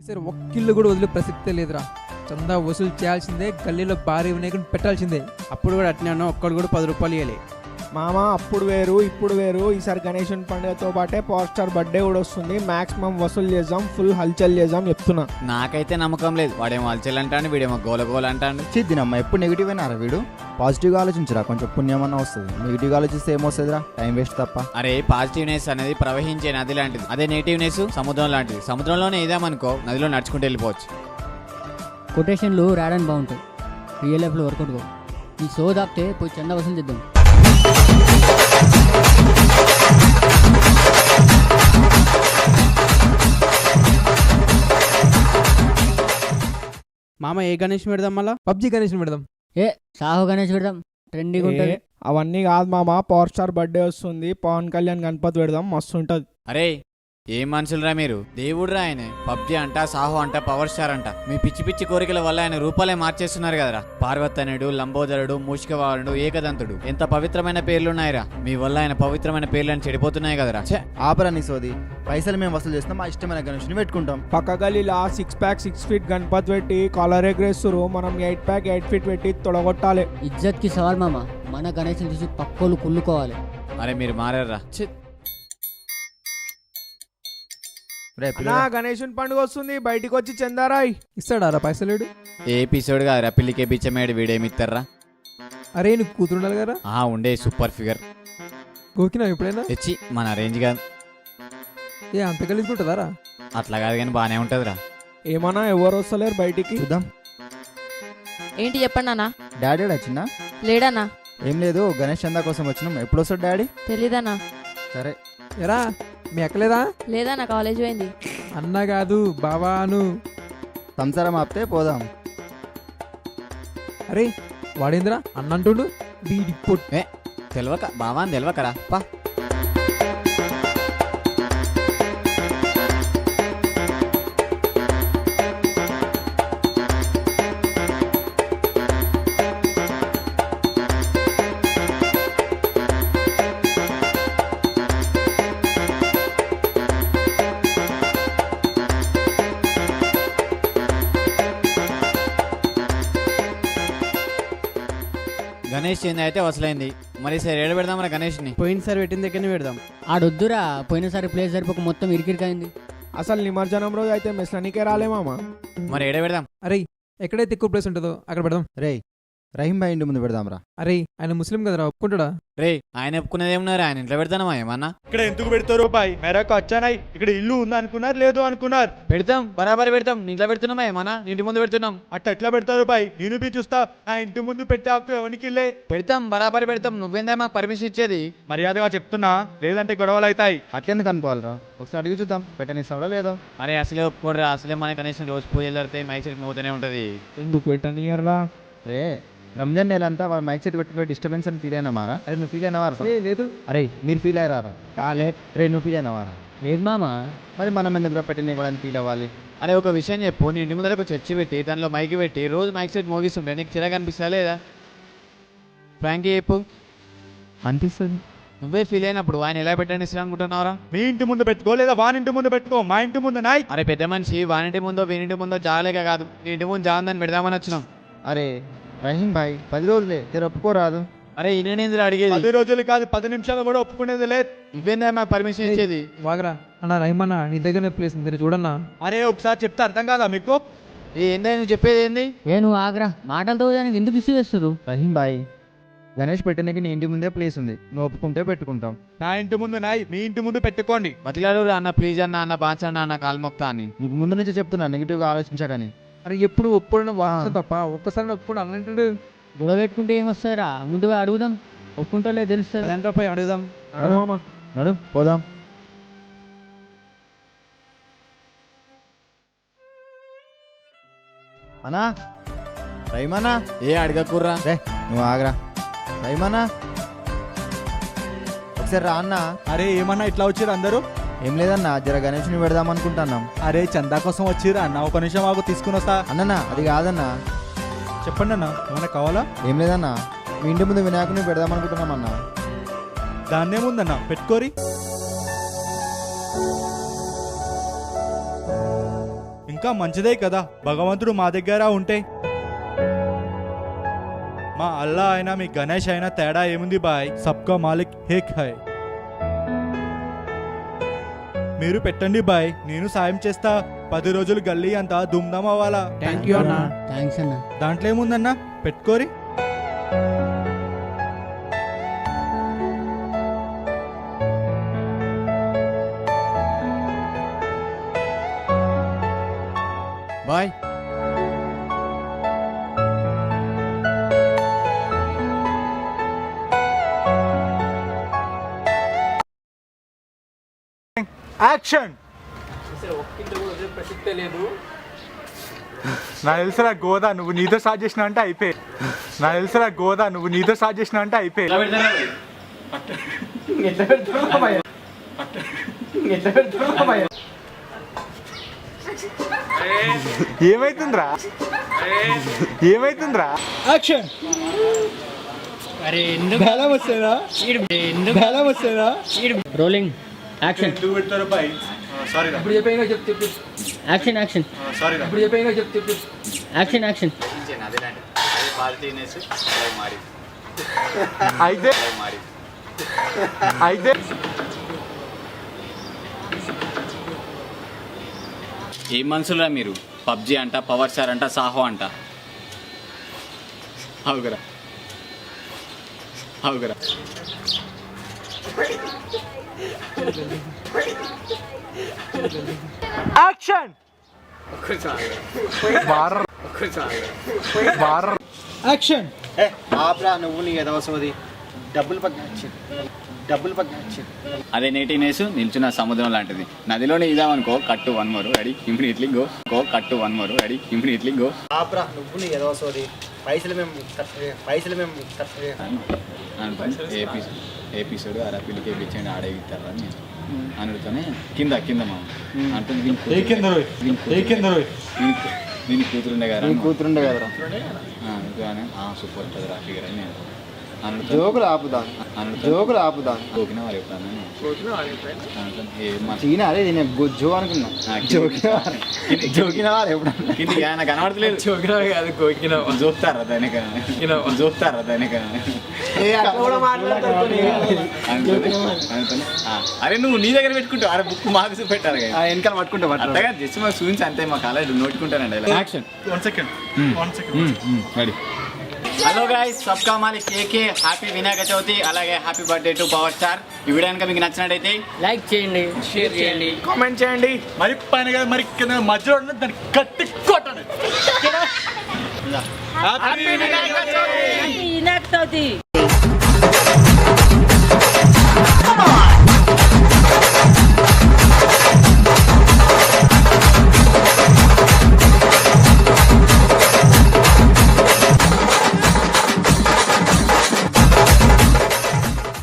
సరే ఒక్కిళ్ళు కూడా వదిలే ప్రసక్తే లేదురా. చందా వసూలు చేయాల్సిందే, గల్లీలో భారీ వినాయకుడిని పెట్టాల్సిందే. అప్పుడు కూడా అట్నే అన్నా, ఒక్కడు కూడా 10 రూపాయలు ఇవ్వలే. మామ అప్పుడు వేరు ఇప్పుడు వేరు. ఈసారి గణేశుని పండుగతో పాటే పవర్ స్టార్ బర్త్డే కూడా వస్తుంది. మాక్సిమం వసూలు చేద్దాం, ఫుల్ హల్చల్ చేద్దాం చెప్తున్నా. నాకైతే నమ్మకం లేదు. వాడేమో అల్చెల్ అంటాడు, వీడేమో గోల అంటాడు. చిద్దినమ్మా ఎప్పుడు నెగిటివ్ అయినారా వీడు. పాజిటివ్గా ఆలోచించరా, కొంచెం పుణ్యమన్నా వస్తుంది. నెగిటివ్గా ఆలోచిస్తే ఏమొస్తుందిరా, టైం వేస్ట్ తప్ప. అరే పాజిటివ్నెస్ అనేది ప్రవహించే నది లాంటిది, అదే నెగిటివ్నెస్ సముద్రం లాంటిది. సముద్రంలోనే ఇదామనుకో, నదిలో నడుచుకుంటూ వెళ్ళిపోవచ్చు. కొటేషన్లు రాయడానికి బాగుంటాయి, రియల్ లైఫ్లో వర్కౌట్ కావు. ఈ షో దాపితే పోయి చందా వసూలు చేద్దాం. మామ ఏ గణేష్ పెడదాం మళ్ళా? పబ్జి గణేష్ని పెడదాం. ఏ సాహో గణేష్ పెడదాం, ట్రెండింగ్ ఉంటుంది. అవన్నీ కాదు మామ, పవర్ స్టార్ బర్త్డే వస్తుంది. పవన్ కళ్యాణ్ గణపతి పెడదాం, మస్తు ఉంటుంది. అరే ఏం మనుషులరా మీరు, దేవుడురా ఆయన. పబ్జి అంట, సాహో అంట, పవర్ స్టార్ అంట. మీ పిచ్చి పిచ్చి కోరికల వల్ల ఆయన రూపాలే మార్చేస్తున్నారు కదరా. పార్వతనుడు, లంబోదరుడు, మూషికవాహనుడు, ఏకదంతుడు, ఎంత పవిత్రమైన పేర్లున్నాయిరా. మీ వల్ల ఆయన పవిత్రమైన పేర్లను చెడిపోతున్నాయి కదరా. ఆపరా నీ సోది. పైసలు మేము వసూలు చేస్తాం, మా ఇష్టమైన గణేష్ని పెట్టుకుంటాం. పక్క గలీలా 6 ప్యాక్ 6 ఫీట్ గణపతి పెట్టి కాలర్ ఎగరేస్తారు. మనం 8 ప్యాక్ 8 ఫీట్ పెట్టి తొడగొట్టాలి. ఇజ్జత్కి సవాల్ మామ, మన గణేష్ని చూసి పక్కోళ్ళు కుళ్ళుకోవాలి. అరే మీరు మారారా. నా గణేశుని పండుగ వస్తుంది, బయటికి వచ్చి చందారాయ్. ఇస్తాడారా పైసలేడు? ఏ ఎపిసోడ్ కాదురా, పిల్లికే బిచ్చమేడు వీడేమిస్తారా. అరే నీకు కూతురు ఉండాలి కదా. ఉండే సూపర్ ఫిగర్ గోకినా ఎప్పుడైనా? తెచ్చి మన రేంజ్ కాదు. ఏ అంత కలిసుకుంటుందారా? అట్లా కాదు కానీ బాగానే ఉంటుందిరా. ఏమన్నా ఎవరు వస్తలేరు బయటికి. చూద్దాం. ఏంటి చెప్పండి అన్న. డాడీ వచ్చిందా? లేడన్నా. ఏం లేదు, గణేష్ చందా కోసం వచ్చినాం. ఎప్పుడు వస్తాడు డాడీ? తెలీదన్నా. సరే. ఎరా మీ ఎక్కలేదా? లేదన్నా, కాలేజ్ పోయింది. అన్న కాదు బావాను. సంసారం ఆపితే పోదాం. అరే వాడేంద్రా అన్న అంటుండు. వీడి పొట్టు. తెలియక బావా అని తెలియకరా పా. గణేష్ చంద అయితే వసలైంది. మరి సరే ఏడు పెడదాం మన గణేష్ని. పోయినసారి పెట్టిన దగ్గరనే పెడదాం. ఆడొద్దురా, పోయినసారి ప్లేస్ సరిపోక మొత్తం ఇరికిరికైంది. అసలు నిమజ్జనం రోజు అయితే మెస్లనికే రాలే మామ. మరి ఏడ పెడదాం? అరే ఎక్కడైతే ఎక్కువ ప్లేస్ ఉంటుందో అక్కడ పెడదాం. రేయ్ రహీం భాయ్ ఇంటి ముందు పెడదాం రా. అరే ఆయన ముస్లిం కదరా, ఒప్పుకుంటాడా? రే ఆయన ఒప్పుకునేది ఏమన్నారు, ఆయన ఇంట్లో పెడతానమా ఏమన్నా? ఇక్కడ ఎందుకు పెడతారు బాయ్? మెరకు వచ్చానాయి. ఇక్కడ ఇల్లు ఉంది అనుకున్నారు, లేదు అనుకున్నారు. పెడతాం, బరాబర్ పెడతాం. ఇంట్లో పెడుతున్నామా ఏమన్నా? ఇంటి ముందు పెడుతున్నాం. అట్లా ఎట్లా పెడతారు బాయ్? నేను బి చూస్తా. నా ఇంటి ముందు పెట్టే ఎవరికి ఇల్లే పెడతాం, బరాబర్ పెడతాం. నువ్వేందా మాకు పర్మిషన్ ఇచ్చేది? మర్యాదగా చెప్తున్నా, లేదంటే గొడవలు అవుతాయి. అట్లెందుకు అనుకోవాలరా, ఒకసారి అడిగి చూద్దాం పెట్టనిస్తాడో లేదో. అరే అసలే ఒప్పుకోడరా. అసలే మన కనీసం రోజు పూజలు జరుగుతాయి, మైక్ సెట్ మోతూనే ఉంటది. ఎందుకు పెట్టనియర్లా? రే రంజాన్ నెల అంతా వాళ్ళు మైక్ సెట్ పెట్టుకుని డిస్టర్బెన్స్ అని ఫీల్ అయినామారా? అరే నువ్వు ఫీల్ అయినవారా? లేదు. అరే మీరు ఫీల్ అయ్యారా? కాలే. రే నువ్వు ఫీల్ అయినవారా? లేదు మామ. మరి మనం ఎందుకు పెట్టిన ఇవ్వాలని ఫీల్ అవ్వాలి? అరే ఒక విషయం చెప్పు, నీ ఇంటి ముందర ఒక చర్చి పెట్టి దానిలో మైక్ పెట్టి రోజు మైక్ సెట్ మోగిస్తుంటే నీకు చిరాగా అనిపిస్తా లేదా? ఫ్రాంకీ చెప్పు. అనిపిస్తుంది. నువ్వే ఫీల్ అయినప్పుడు ఆయన ఎలా పెట్టండి ఇష్టం అనుకుంటున్నావురా? మీ ఇంటి ముందు పెట్టుకో, లేదా వాని ఇంటి ముందు పెట్టుకో. మా ఇంటి ముందు నాయ్. అరే పెద్ద మనిషి, వానింటి ముందో వీనింటి ముందో జాగలేక కాదు, నీ ఇంటి ముందు జాగందని పెడదామని వచ్చినాం. అరే రహీం భాయ్ 10 రోజులే తెర ఒప్పుకోరాదు. అరే ఇన్నేంద్ర అడిగేది? 10 రోజులు కాదు, 10 నిమిషాలు కూడా ఒప్పుకునేది లేదు. నువ్వేందా మాకు పర్మిషన్ ఇచ్చేది? వాగరా అన్న. రహిమన్న నీ దగ్గర ప్లేస్ ఉంది చూడన్నా. అరే ఒకసారి చెప్తే అర్థం కాదా మీకు? ఏందా నువ్వు చెప్పేది ఏంది? నువ్వు ఆగ్రా, మాటలతో దానికి ఎందుకు ఇష్యూ చేస్తారు? రహీం భాయ్ గణేష్ పెట్టడానికి నీ ఇంటి ముందే ప్లేస్ ఉంది, నువ్వు ఒప్పుకుంటే పెట్టుకుంటాం. నా ఇంటి ముందు నాయ్, మీ ఇంటి ముందు పెట్టుకోండి. బతిలాడు అన్న, ప్లీజ్ అన్న, అన్న బాన్స్ అన్న, అన్న కాల్మొక్తా అని. నీకు ముందు నుంచి చెప్తున్నా నెగిటివ్గా ఆలోచించకని. అరే ఎప్పుడు ఒప్పుకోవడం తప్ప ఒక్కసారి ఒప్పుకోవడం అన్నట్టు. గొడవ పెట్టుకుంటే ఏమొస్తారా? ముందుగా అడుగుదాం, ఒప్పుకుంటా తెలుస్తుంది. దాంట్లో పోయి అడుగుదాం. నడు పోదాం. అన్నా రైమన్నా. అడగకుర్రా. రే నువ్వు ఆగరా. రైమన్నా ఒకసారి రా అన్నా. అరే ఏమన్నా ఇట్లా వచ్చారు అందరూ? ఏం లేదన్నా, జర గణేష్ని పెడదాం అనుకుంటున్నాం. అరే చందా కోసం వచ్చిరా అన్న, ఒక నిమిషం ఆగు, తీసుకుని వస్తా. అన్నన్నా అది కాదన్నా. చెప్పండి అన్న, ఏమన్నా కావాలా? ఏం లేదన్నా, మీ ఇంటి ముందు వినాయకుని పెడదాం అనుకుంటున్నాం అన్నా. దాన్నేముందన్న, పెట్టుకోరి. ఇంకా మంచిదే కదా భగవంతుడు మా దగ్గర ఉంటే. మా అల్లా అయినా మీ గణేష్ అయినా తేడా ఏముంది బాయ్, సబ్కా మాలిక్ హేక్ హై. మీరు పెట్టండి బాయ్, నేను సాయం చేస్తా. 10 రోజులు గల్లీ అంతా ధూమ్ధామ్ అవ్వాలా. థ్యాంక్ యూ అన్న. థ్యాంక్స్ అన్న. దాంట్లో ఏముందన్నా, పెట్టుకోరి. బాయ్. యాక్షన్. నాకు తెలుసురా గోదా, నువ్వు నీతో స్టార్ట్ చేసిన అంటే అయిపోయి. నాకు తెలుసురా గోదా, నువ్వు నీతో స్టార్ట్ చేసిన అంటే అయిపోయి. ఏమైతుందిరా, ఏమైతుందిరా? యాక్షన్. బేలం వస్తేనా, బేలం వస్తేనా? Rolling action. ఎందుకు పెడతారు బాయ్? సారీ రా. Action action. సారీ రా. Action action. అయితే అయితే ఏం మనుషులరా మీరు? పబ్జి అంట, పవర్ స్టార్ అంట, సాహో అంట. అవుగరా అవుగరా. యాక్షన్. యాక్షన్. ఆప్రా నువ్వు నీ ఎదవసోది డబ్బులు పక్కన డబ్బులు పక్కన. అదే నేటినేస్ నిల్చున్న సముద్రం లాంటిది. నదిలోనే ఇదామనుకో, కట్టు 1 more రెడీ ఇమీడియట్లీ గో. కట్టు 1 more ready immediately go. Apra నువ్వు నీ ఎదవసోది పైసలు మేము ఎపిసోడ్ అరపిల్లికి ఎప్పించండి ఆడే ఇస్తారా అని అనుడితోనే కింద మా అంటుంది. దీని కూతురుండే కదా, కూతురుండే కదరా, సూపర్ ఉంటుంది రా ఫిగర్ అని నేను జోకులు ఆపుదా గోకిన వారు ఎప్పుడన్నా చీనా అదే నేను జో అనుకున్నా. జోకిన వారు ఎప్పుడన్నా కిందికి ఆయన కనబడతలేదు. జోక్తారా దానిక అరే నువ్వు నీ దగ్గర పెట్టుకుంటావు. అరే బుక్ మార్క్స్ పెట్టాలి కదా, వెనకాల పట్టుకుంటా అంతగా జస్ట్ మాకు చూపించి అంతే. మా కాలేజ్ నోటుకుంటానండి. Action. 1 second. Ready. Hello guys, సబ్కా మాలిక్ కేకే. హ్యాపీ వినాయక చవితి, అలాగే happy birthday to power star. ఈ వీడియో కనుక మీకు నచ్చినట్టయితే లైక్ చేయండి, షేర్ చేయండి, కామెంట్ చేయండి. మరి పైన కదా, మరి కింద మధ్యలో ఉన్నది దాన్ని కట్టి కొట్టండి. హ్యాపీ వినాయక చవితి.